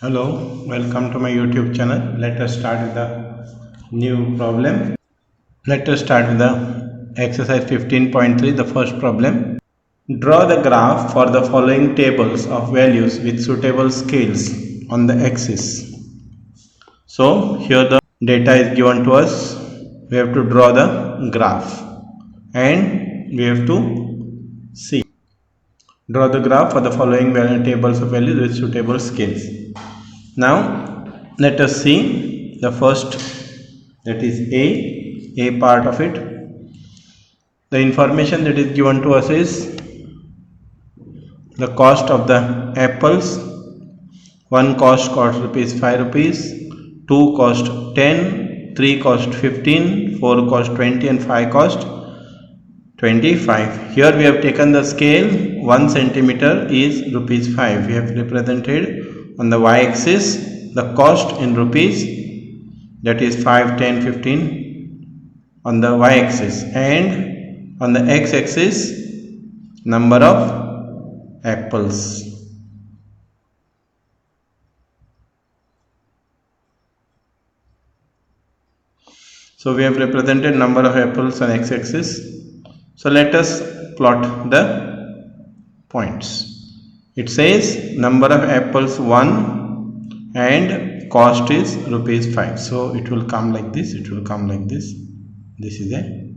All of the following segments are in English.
Hello, welcome to my YouTube channel. Let us start with the new problem. Let us start with the exercise 15.3, the first problem. Draw the graph for the following tables of values with suitable scales on the axis. So here the data is given to us. We have to draw the graph and we have to see. Draw the graph for the following tables of values with suitable scales. Now let us see the first, that is A part of it. The information that is given to us is the cost of the apples. One cost rupees 5 rupees, 2 cost 10, 3 cost 15, 4 cost 20 and 5 cost 25. Here we have taken the scale. 1 centimeter is rupees 5. We have represented on the y-axis the cost in rupees, that is 5, 10, 15 on the y-axis, and on the x-axis number of apples. So we have represented number of apples on x-axis. So let us plot the points. It says number of apples 1 and cost is rupees 5. So it will come like this, it will come like this. This is a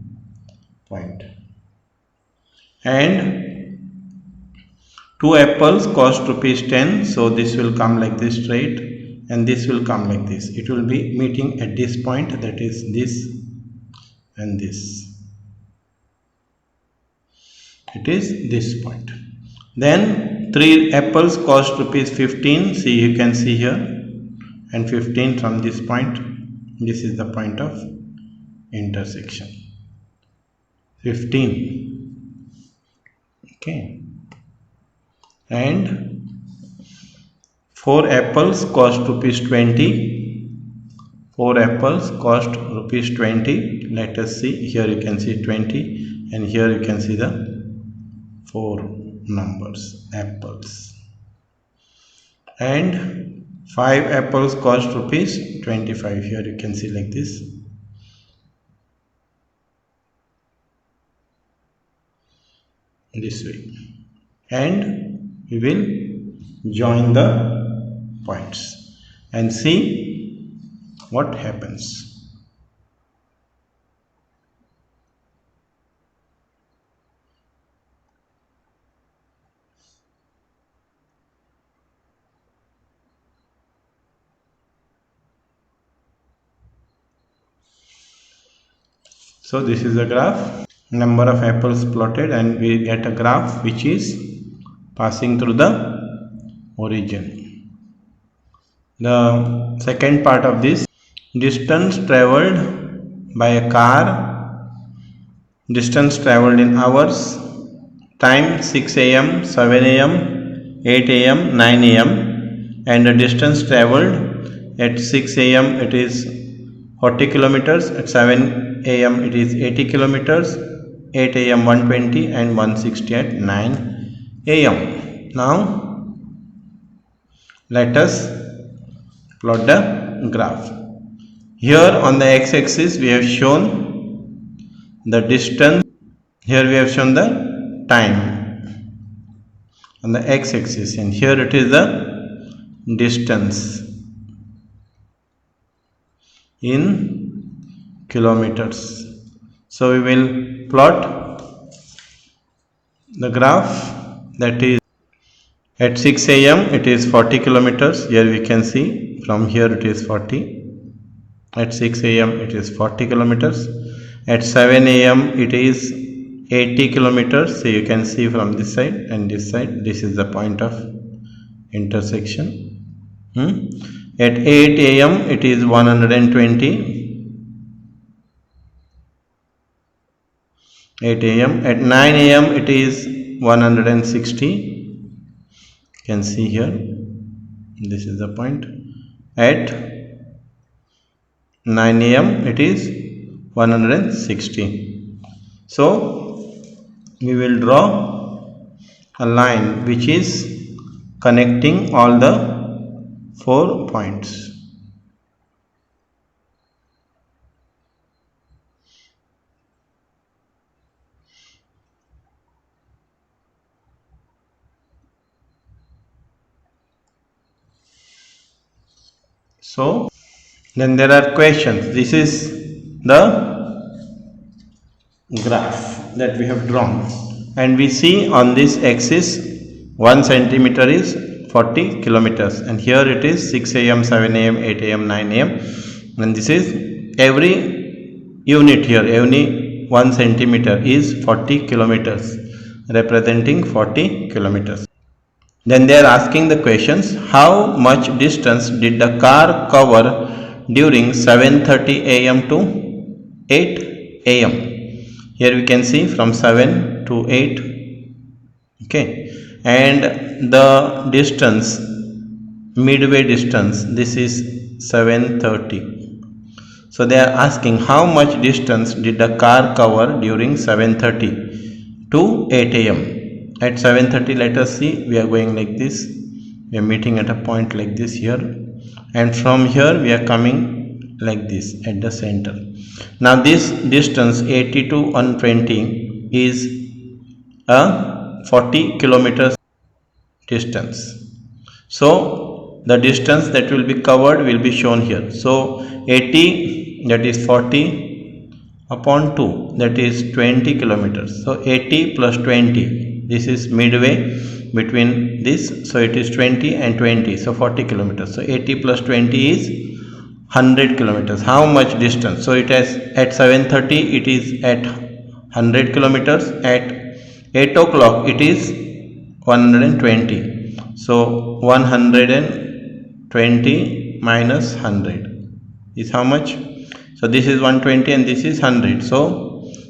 point. And 2 apples cost rupees 10. So this will come like this straight, and this will come like this. It will be meeting at this point, that is this and this. It is this point. Then 3 apples cost rupees 15. See, you can see here, and 15 from this point. This is the point of intersection. 15. Okay. And 4 apples cost rupees 20. 4 apples cost rupees 20. Let us see. Here you can see 20, and here you can see the 4 numbers, apples. And 5 apples cost rupees 25. Here you can see like this. This way. And we will join the points and see what happens. So this is a graph, number of apples plotted, and we get a graph which is passing through the origin. The second part of this, distance traveled by a car, distance traveled in hours, time 6 am, 7 am, 8 am, 9 am, and the distance traveled at 6 am it is 40 kilometers, at 7 am it is 80 kilometers, 8 am 120 and 160 at 9 am. Now let us plot the graph. Here on the x-axis we have shown the distance, here we have shown the time on the x-axis, and here it is the distance in kilometers. So we will plot the graph, that is at 6 am it is 40 kilometers. Here we can see from here it is 40. At 6 am it is 40 kilometers. At 7 am it is 80 kilometers. So you can see from this side and this side, this is the point of intersection. At 8 am it is 120. 8 am. At 9 am it is 160. You can see here, this is the point. At 9 am it is 160. So we will draw a line which is connecting all the 4 points. So then there are questions. This is the graph that we have drawn, and we see on this axis 1 centimeter is 40 kilometers, and here it is 6 a.m., 7 a.m., 8 a.m., 9 a.m., and this is every unit here, every 1 centimeter is 40 kilometers, representing 40 kilometers. Then they are asking the questions, how much distance did the car cover during 7:30 a.m. to 8 a.m. Here we can see from 7 to 8. Okay, and the distance, midway distance, this is 7:30. So they are asking how much distance did the car cover during 7:30 to 8 a.m. At 7:30, let us see, we are going like this, we are meeting at a point like this here, and from here we are coming like this at the center. Now this distance 80 to 120 is a 40 kilometers distance. So the distance that will be covered will be shown here. So 80, that is 40 upon 2, that is 20 kilometers. So 80 plus 20, this is midway between this, so it is 20 and 20, so 40 kilometers. So 80 plus 20 is 100 kilometers. How much distance? So it has, at 7:30 it is at 100 kilometers, at 8 o'clock it is 120. So 120 minus 100 is how much? So this is 120 and this is 100. So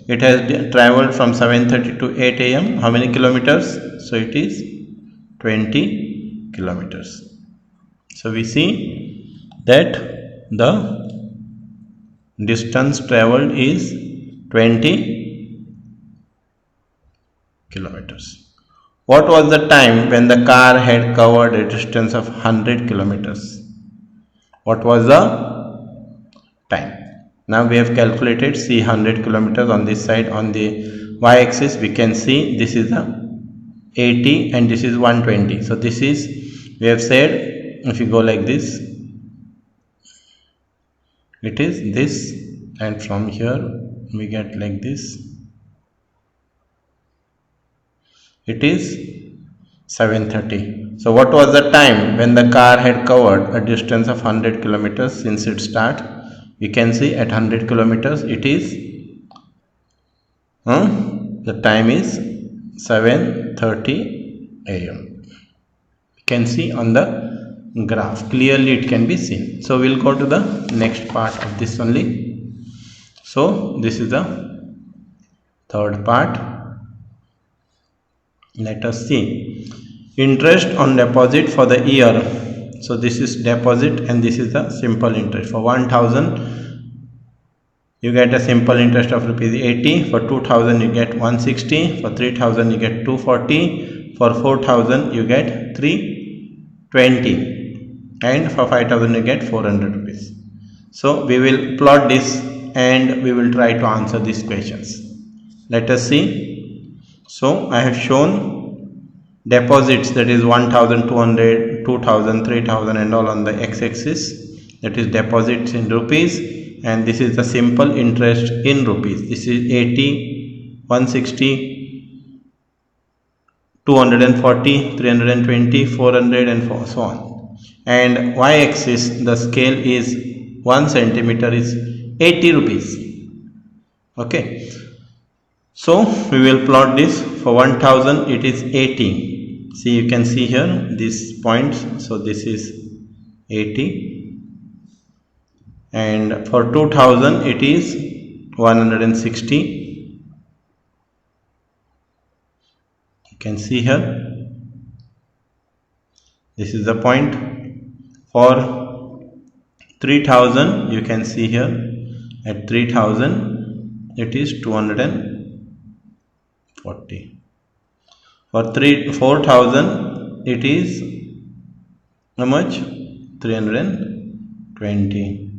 it has traveled from 7:30 to 8 a.m. How many kilometers? So it is 20 kilometers. So we see that the distance traveled is 20 kilometers. What was the time when the car had covered a distance of 100 kilometers? What was the time? Now we have calculated, see 100 kilometers on this side, on the y-axis we can see this is the 80 and this is 120. So this is, we have said, if you go like this, it is this, and from here we get like this, it is 7:30. So what was the time when the car had covered a distance of 100 kilometers since its start? We can see at 100 kilometers it is the time is 7:30 a.m. You can see on the graph, clearly it can be seen. So we'll go to the next part of this only. So this is the third part. Let us see. Interest on deposit for the year. So this is deposit and this is the simple interest. For 1000 you get a simple interest of rupees 80, for 2000 you get 160, for 3000 you get 240, for 4000 you get 320, and for 5000 you get 400 rupees. So we will plot this and we will try to answer these questions. Let us see. So I have shown deposits, that is 1200, 2000, 3000 and all on the x-axis, that is deposits in rupees, and this is the simple interest in rupees. This is 80, 160, 240, 320, 400 and so on. And y-axis, the scale is 1 centimeter is 80 rupees. Okay, so we will plot this. For 1000 it is 80. See, you can see here these points. So this is 80, and for 2000 it is 160. You can see here, this is the point. For 3000 you can see here, at 3000 it is 240. For 4000 it is how much? 320,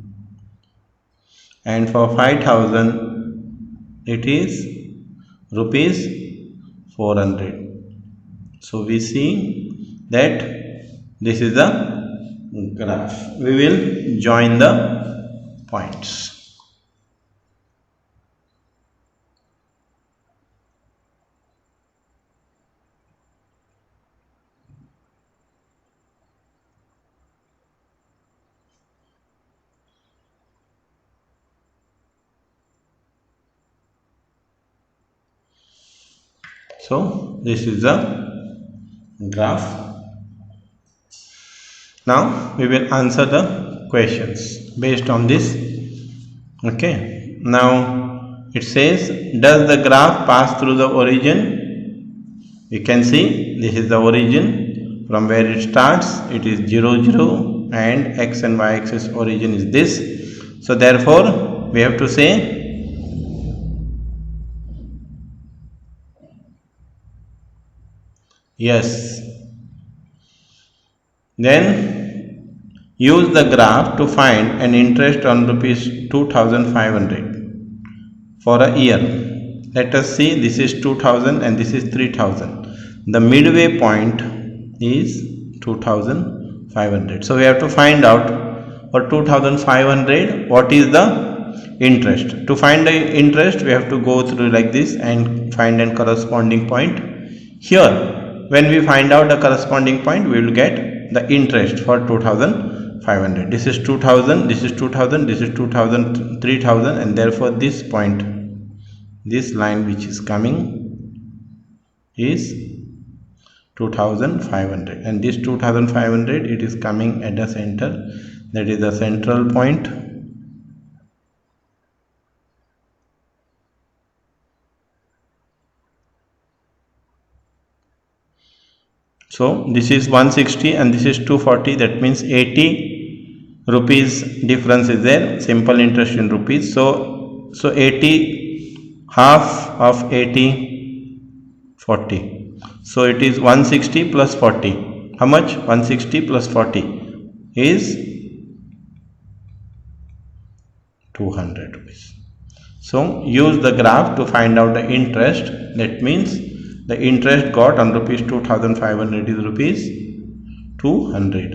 and for 5,000 it is rupees 400. So we see that this is the graph. We will join the points. So this is the graph. Now we will answer the questions based on this. Okay, now it says, does the graph pass through the origin? You can see this is the origin from where it starts. It is 0, 0, and x and y axis origin is this. So therefore we have to say yes. Then use the graph to find an interest on rupees 2,500 for a year. Let us see, this is 2,000 and this is 3,000. The midway point is 2,500. So we have to find out for 2,500 what is the interest. To find the interest we have to go through like this and find a corresponding point. Here when we find out the corresponding point, we will get the interest for 2,500. This is 2,000, this is 2,000, this is 2,000, 3,000, and therefore this point, this line which is coming is 2,500, and this 2,500 it is coming at the center, that is the central point. So this is 160 and this is 240, that means 80 rupees difference is there, simple interest in rupees. So 80, half of 80, 40. So it is 160 plus 40. How much? 160 plus 40 is 200 rupees. So use the graph to find out the interest. That means the interest got on rupees 2,500 is rupees 200.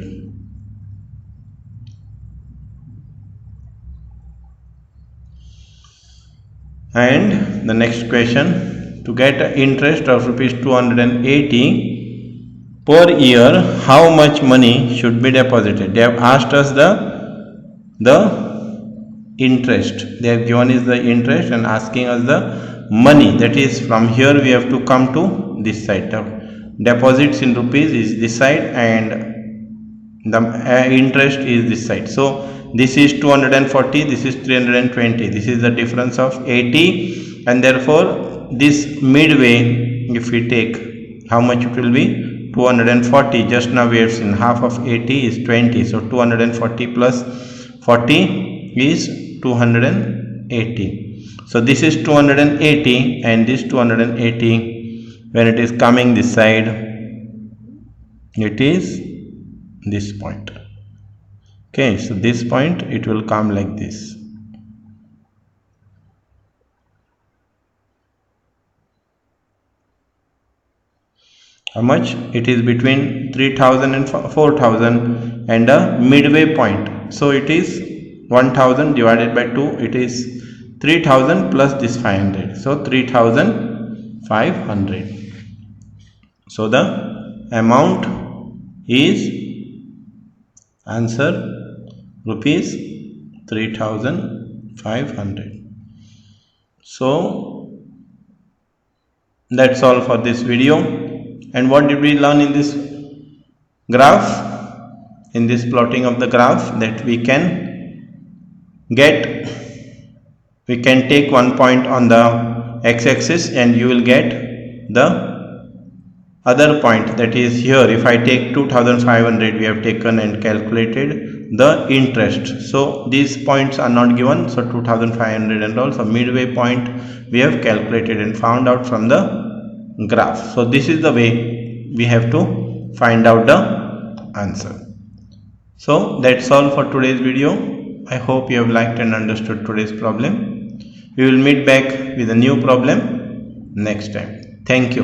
And the next question, to get an interest of rupees 280 per year, how much money should be deposited? They have asked us the interest. They have given us the interest and asking us the money, that is from here we have to come to this side. The deposits in rupees is this side and the interest is this side. So this is 240, this is 320, this is the difference of 80, and therefore this midway if we take, how much it will be? 240. Just now we have seen half of 80 is 20, so 240 plus 40 is 280. So this is 280 and this 280, when it is coming this side, it is this point. Okay, so this point it will come like this. How much? It is between 3,000 and 4,000 and a midway point. So it is 1,000 divided by 2, it is 3,000 plus this 500, so 3,500. So the amount is, answer, rupees 3,500. So that's all for this video. And what did we learn in this graph? In this plotting of the graph, that we can take one point on the x-axis and you will get the other point, that is here. If I take 2,500 we have taken and calculated the interest. So these points are not given, so 2,500 and also midway point we have calculated and found out from the graph. So this is the way we have to find out the answer. So that's all for today's video. I hope you have liked and understood today's problem. We will meet back with a new problem next time. Thank you.